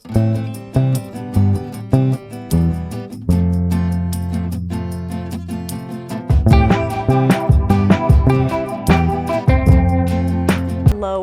Hello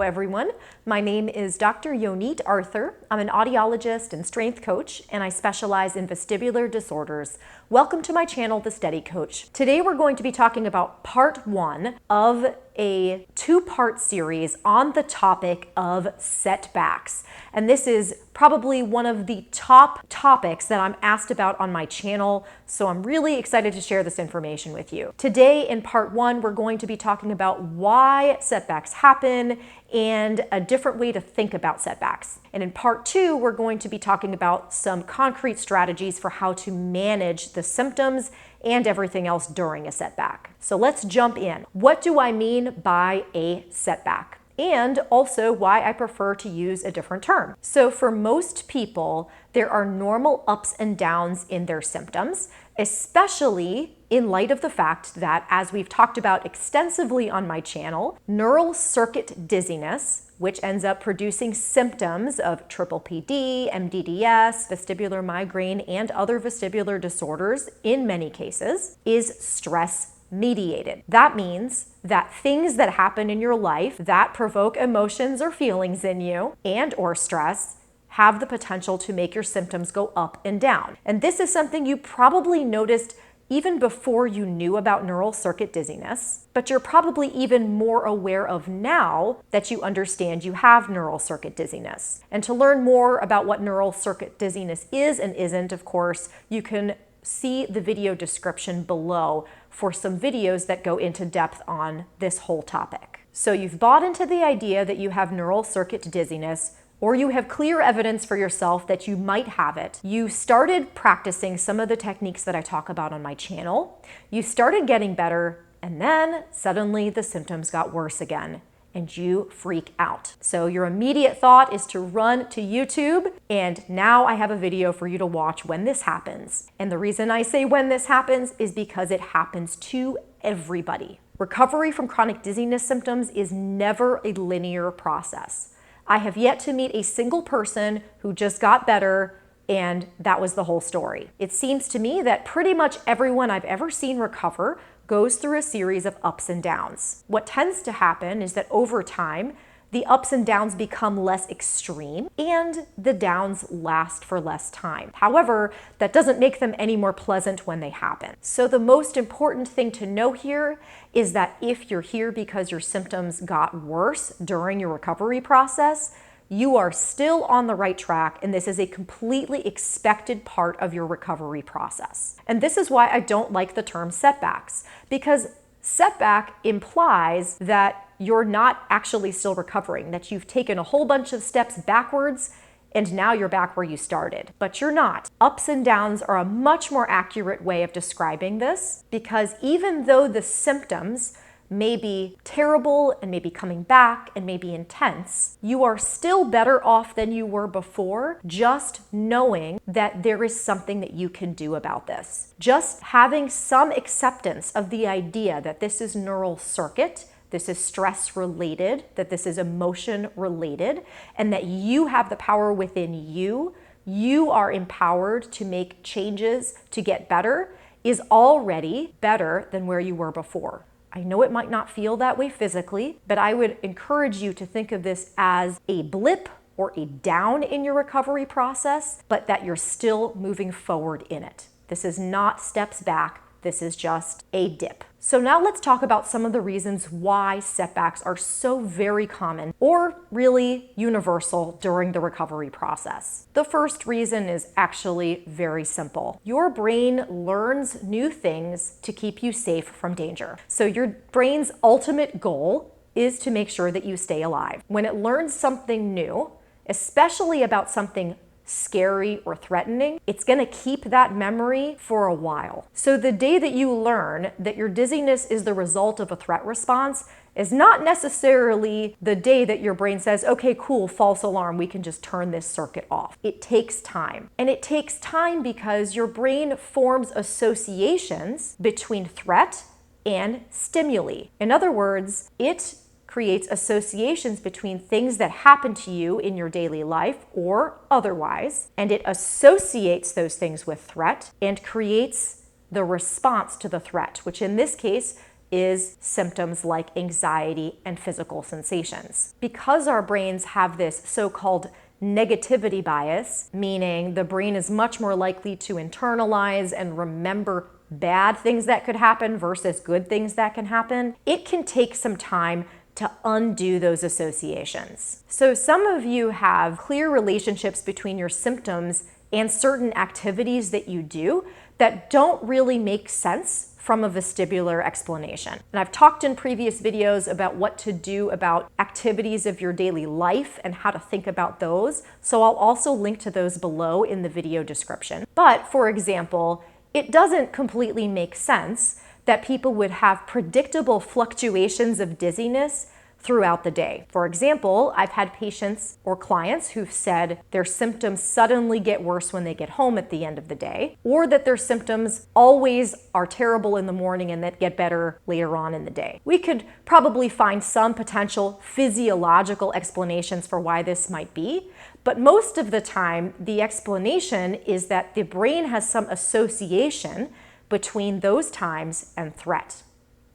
everyone, my name is Dr. Yonit Arthur. I'm an audiologist and strength coach, and I specialize in vestibular disorders. Welcome to my channel, The Steady Coach. Today we're going to be talking about part one of a two-part series on the topic of setbacks. And this is probably one of the top topics that I'm asked about on my channel, so I'm really excited to share this information with you. Today in part one, we're going to be talking about why setbacks happen and a different way to think about setbacks. And in part two, we're going to be talking about some concrete strategies for how to manage the symptoms and everything else during a setback. So let's jump in. What do I mean by a setback? And also why I prefer to use a different term. So for most people, there are normal ups and downs in their symptoms, especially in light of the fact that, as we've talked about extensively on my channel, neural circuit dizziness, which ends up producing symptoms of PPPD, MDDS, vestibular migraine, and other vestibular disorders in many cases, is stress mediated. That means that things that happen in your life that provoke emotions or feelings in you and or stress have the potential to make your symptoms go up and down. And this is something you probably noticed even before you knew about neural circuit dizziness, but you're probably even more aware of now that you understand you have neural circuit dizziness. And to learn more about what neural circuit dizziness is and isn't, of course, you can see the video description below for some videos that go into depth on this whole topic. So you've bought into the idea that you have neural circuit dizziness, or you have clear evidence for yourself that you might have it. You started practicing some of the techniques that I talk about on my channel. You started getting better, and then suddenly the symptoms got worse again, and you freak out. So your immediate thought is to run to YouTube, and now I have a video for you to watch when this happens. And the reason I say when this happens is because it happens to everybody. Recovery from chronic dizziness symptoms is never a linear process. I have yet to meet a single person who just got better and that was the whole story. It seems to me that pretty much everyone I've ever seen recover goes through a series of ups and downs. What tends to happen is that over time, the ups and downs become less extreme and the downs last for less time. However, that doesn't make them any more pleasant when they happen. So the most important thing to know here is that if you're here because your symptoms got worse during your recovery process, you are still on the right track, and this is a completely expected part of your recovery process. And this is why I don't like the term setbacks, because setback implies that you're not actually still recovering, that you've taken a whole bunch of steps backwards and now you're back where you started. But you're not. Ups and downs are a much more accurate way of describing this, because even though the symptoms may be terrible and may be coming back and may be intense, you are still better off than you were before, just knowing that there is something that you can do about this. Just having some acceptance of the idea that this is neural circuit, this is stress related, that this is emotion related, and that you have the power within you. You are empowered to make changes to get better, is already better than where you were before. I know it might not feel that way physically, but I would encourage you to think of this as a blip or a down in your recovery process, but that you're still moving forward in it. This is not steps back. This is just a dip. So now let's talk about some of the reasons why setbacks are so very common, or really universal, during the recovery process. The first reason is actually very simple. Your brain learns new things to keep you safe from danger. So your brain's ultimate goal is to make sure that you stay alive. When it learns something new, especially about something scary or threatening, it's going to keep that memory for a while. So the day that you learn that your dizziness is the result of a threat response is not necessarily the day that your brain says, okay, cool, false alarm, we can just turn this circuit off. It takes time. And it takes time because your brain forms associations between threat and stimuli. In other words, it creates associations between things that happen to you in your daily life or otherwise, and it associates those things with threat and creates the response to the threat, which in this case is symptoms like anxiety and physical sensations. Because our brains have this so-called negativity bias, meaning the brain is much more likely to internalize and remember bad things that could happen versus good things that can happen, it can take some time to undo those associations. So some of you have clear relationships between your symptoms and certain activities that you do that don't really make sense from a vestibular explanation. And I've talked in previous videos about what to do about activities of your daily life and how to think about those. So I'll also link to those below in the video description. But for example, it doesn't completely make sense that people would have predictable fluctuations of dizziness throughout the day. For example, I've had patients or clients who've said their symptoms suddenly get worse when they get home at the end of the day, or that their symptoms always are terrible in the morning and that get better later on in the day. We could probably find some potential physiological explanations for why this might be, but most of the time, the explanation is that the brain has some association between those times and threat.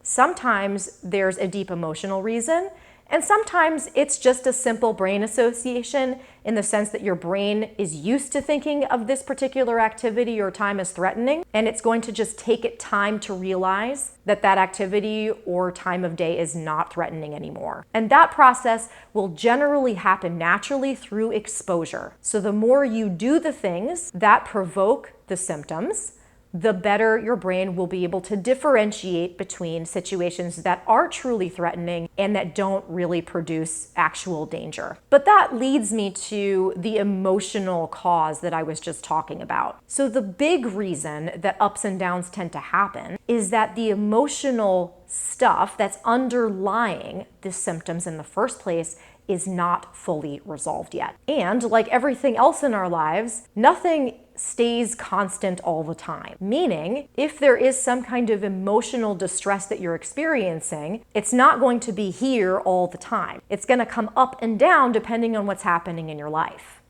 Sometimes there's a deep emotional reason, and sometimes it's just a simple brain association in the sense that your brain is used to thinking of this particular activity or time as threatening, and it's going to just take it time to realize that that activity or time of day is not threatening anymore. And that process will generally happen naturally through exposure. So the more you do the things that provoke the symptoms, the better your brain will be able to differentiate between situations that are truly threatening and that don't really produce actual danger. But that leads me to the emotional cause that I was just talking about. So the big reason that ups and downs tend to happen is that the emotional stuff that's underlying the symptoms in the first place is not fully resolved yet. And like everything else in our lives, nothing stays constant all the time. Meaning, if there is some kind of emotional distress that you're experiencing, it's not going to be here all the time. It's going to come up and down depending on what's happening in your life.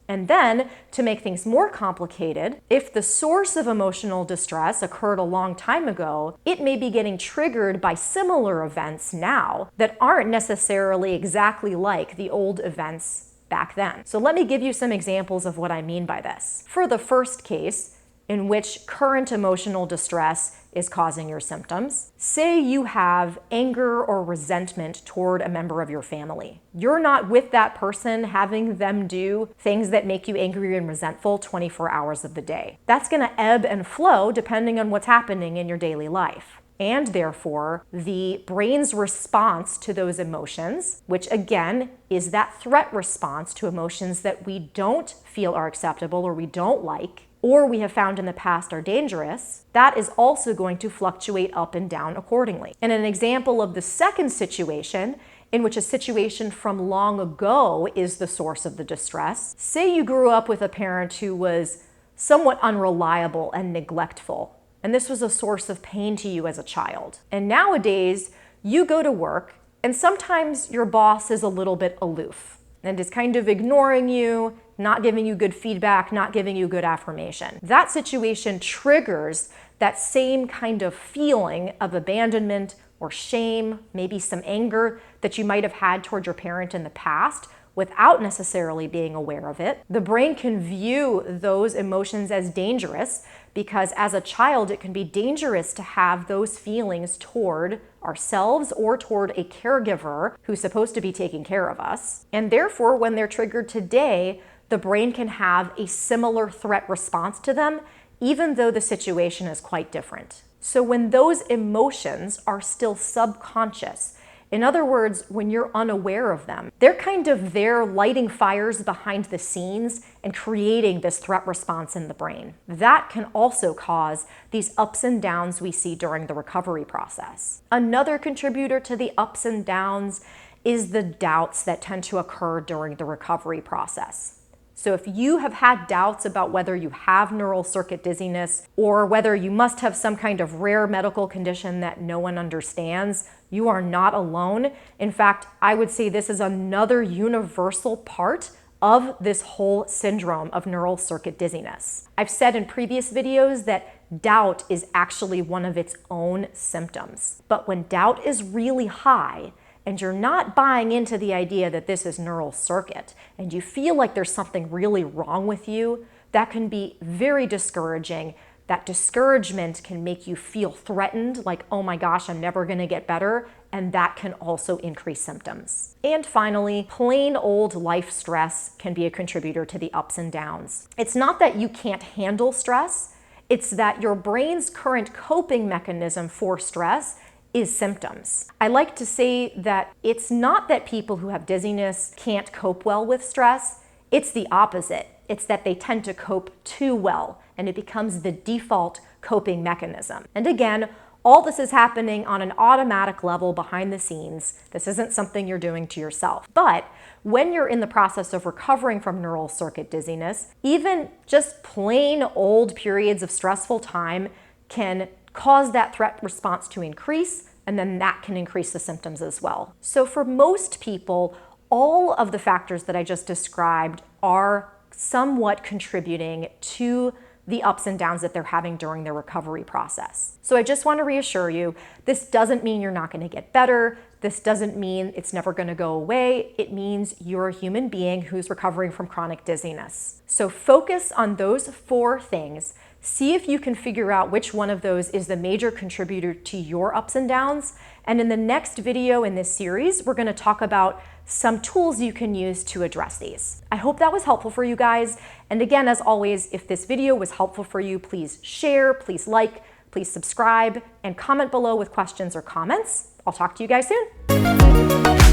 And then, to make things more complicated, if the source of emotional distress occurred a long time ago, it may be getting triggered by similar events now that aren't necessarily exactly like the old events back then. So let me give you some examples of what I mean by this. For the first case, in which current emotional distress is causing your symptoms, say you have anger or resentment toward a member of your family. You're not with that person having them do things that make you angry and resentful 24 hours of the day. That's going to ebb and flow depending on what's happening in your daily life. And therefore, the brain's response to those emotions, which again is that threat response to emotions that we don't feel are acceptable or we don't like, or we have found in the past are dangerous, that is also going to fluctuate up and down accordingly. And an example of the second situation, in which a situation from long ago is the source of the distress, say you grew up with a parent who was somewhat unreliable and neglectful, and this was a source of pain to you as a child. And nowadays, you go to work, and sometimes your boss is a little bit aloof and is kind of ignoring you, not giving you good feedback, not giving you good affirmation. That situation triggers that same kind of feeling of abandonment or shame, maybe some anger that you might have had toward your parent in the past without necessarily being aware of it. The brain can view those emotions as dangerous because as a child, it can be dangerous to have those feelings toward ourselves or toward a caregiver who's supposed to be taking care of us. And therefore, when they're triggered today, the brain can have a similar threat response to them, even though the situation is quite different. So when those emotions are still subconscious, in other words, when you're unaware of them, they're kind of there lighting fires behind the scenes and creating this threat response in the brain. That can also cause these ups and downs we see during the recovery process. Another contributor to the ups and downs is the doubts that tend to occur during the recovery process. So if you have had doubts about whether you have neural circuit dizziness or whether you must have some kind of rare medical condition that no one understands, you are not alone. In fact, I would say this is another universal part of this whole syndrome of neural circuit dizziness. I've said in previous videos that doubt is actually one of its own symptoms. But when doubt is really high, and you're not buying into the idea that this is neural circuit, and you feel like there's something really wrong with you, that can be very discouraging. That discouragement can make you feel threatened, like, oh my gosh, I'm never gonna get better, and that can also increase symptoms. And finally, plain old life stress can be a contributor to the ups and downs. It's not that you can't handle stress, it's that your brain's current coping mechanism for stress is symptoms. I like to say that it's not that people who have dizziness can't cope well with stress, it's the opposite. It's that they tend to cope too well, and it becomes the default coping mechanism. And again, all this is happening on an automatic level behind the scenes. This isn't something you're doing to yourself. But when you're in the process of recovering from neural circuit dizziness, even just plain old periods of stressful time can cause that threat response to increase, and then that can increase the symptoms as well. So for most people, all of the factors that I just described are somewhat contributing to the ups and downs that they're having during their recovery process. So I just want to reassure you, this doesn't mean you're not going to get better. This doesn't mean it's never going to go away. It means you're a human being who's recovering from chronic dizziness. So focus on those 4 things. See if you can figure out which one of those is the major contributor to your ups and downs. And in the next video in this series, we're going to talk about some tools you can use to address these. I hope that was helpful for you guys. And again, as always, if this video was helpful for you, please share, please like, please subscribe, and comment below with questions or comments. I'll talk to you guys soon.